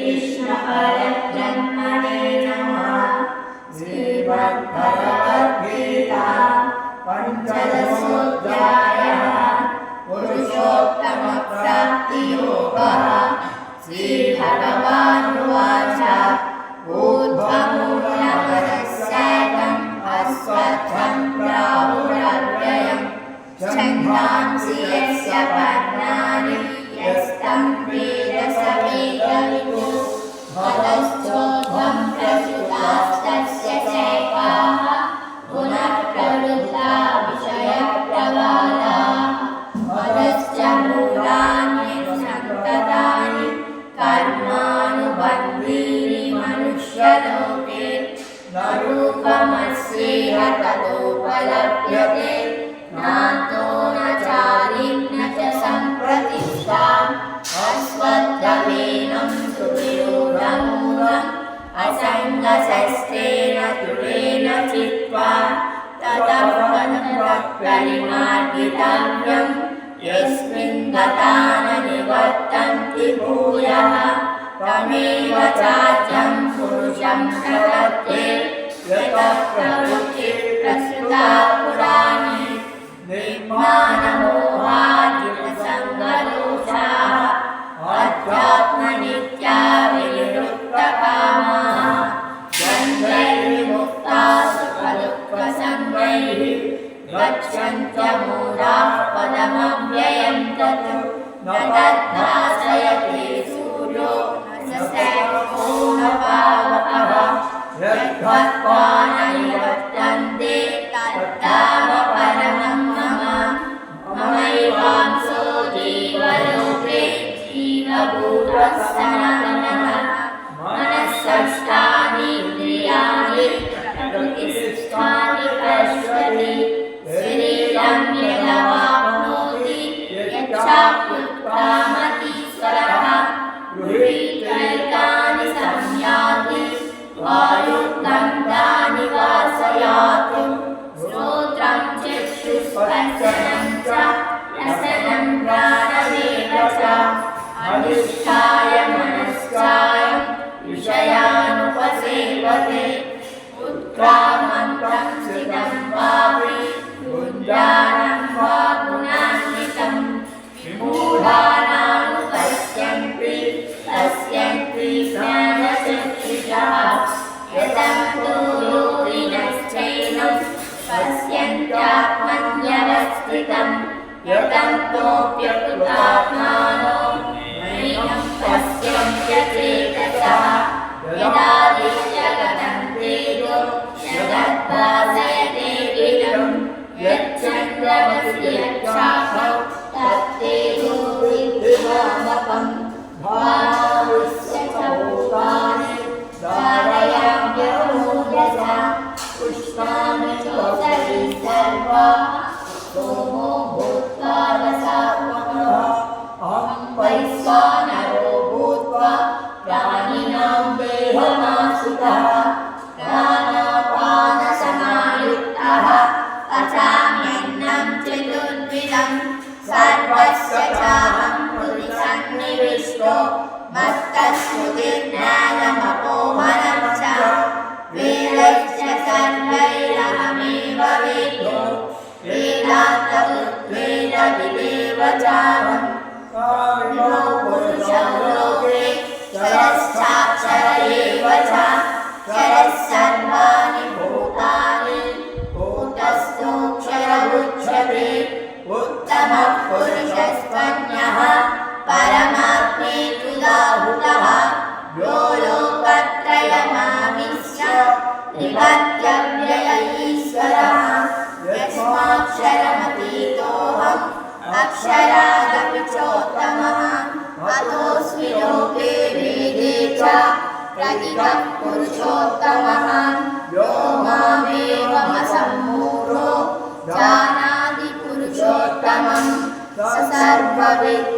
श्रीकृष्णपरब्रह्मणे नमः। श्रीमद्भगवद्गीता पञ्चदशोऽध्यायः पुरुषोत्तमप्राप्तियोगः। श्रीभगवानुवाच ऊर्ध्वमूलमदशाकम् अस्वत्थं प्राहुरव्ययम् छन्दांसि यस्य पर्णानि यस्तं वेद स वेदविदुः। अधश्चोर्ध्वं प्रसृतास्तस्य शैवाः पुनः प्रवृत्ता विषयप्रवालाः। अधश्च मूढान्यसन्ततानि कर्मानुबन्धीनि मनुष्यलोके। न रूपमस्येह ततोपलभ्यते नान्तो न चारिं न च सम्प्रतिष्ठाम्। अश्वत्थमेनं सुविरूढमूलम् असङ्गशस्त्रेण दृढेन चित्वा ततः परिमार्गितव्यम्। यस्मिन् गता न निवर्तन्ति भूयः तमेव चाद्यं पुरुषं प्रपद्ये। यतः प्रवृत्तिः प्रसृता पुराणे निर्माणमोहाजितसङ्गदोषाः अध्यात्मनित्या विनिवृत्तकामाः। द्वन्द्वैर्विमुक्ताः सुखदुःखसंज्ञैः गच्छन्त्यमूढाः पदमव्ययं तत्। न तद्भासयते सूर्यो न शशको न पावकः। यद्गत्वा न निवर्तन्ते तद्धाम परमं मम। ममैवांसो जीवलोके जीवभूतः सनातनः। मनःषष्ठानीन्द्रियाणि प्रकृतिस्थानि पश्यति। शरीरं यदवाप्नोति यच्चाप्युत्क्रामतीश्वरः। गृहीत्वैतानि संयाति वायुर्गन्धानि वासयातु। श्रोत्रं चक्षुस्पर्शनं च रसनं घ्राणमेव च। अधिष्ठाय मनश्चायं विषयानुपसेवते। उत्क्रामन्तं स्थितं वापि भुञ्जानं वा गुणान्वितं। विमूढानानुपश्यन्ति पश्यन्ति ज्ञानचक्षुषः। यतन्तो योगिनश्चैनं पश्यन्त्यात्मन्यवस्थितं। यतन्तोऽप्यकृतात्मानो नैनं पश्यन्त्यचेतसः। यदादित्यगतं तेजो जगद्भासयतेऽखिलं। यच्चन्द्रमसि यच्छाखौ तत्तेजो विद्धिमामकम्। भावाविश्य च भूतानि धारयाम्यहमूर्जसा। पुष्णामि चोषधि सर्वाः सोमो भूत्वा रसात्मकः। अहं वैश्वानरो भूत्वा प्राणिनां देहमाश्रितः। प्राणापानसमायुक्तः पचाम्यन्नं चतुर्विधं। सर्वस्य चाहं हृदि सन्निविष्टो मत्तस्मृतिर्ज्ञानमपोहनं च। वेदैश्च सर्वैरहमेव वेद्यो वेदान्तकृद्वेदविदेव चाहम्। कारणो पुरुषो लोके क्षरश्चाक्षर एव च। क्षरः सर्वाणि भूतानि कूटस्थोऽक्षर उच्यते। उत्तमः पुरुषस्त्वन्यः परमात्मेत्युदाहृतः। यो लोकत्रयमाविश्य निवर्त्यव्यय ईश्वरः। यस्माक्षरमतीतोऽहम् अक्षरादपि चोत्तमः। अतोऽस्मि लोके वेदे च प्रतितः पुरुषोत्तमः। यो मामेवमसम्मूढो जानाति पुरुषोत्तमं। स सर्वविद्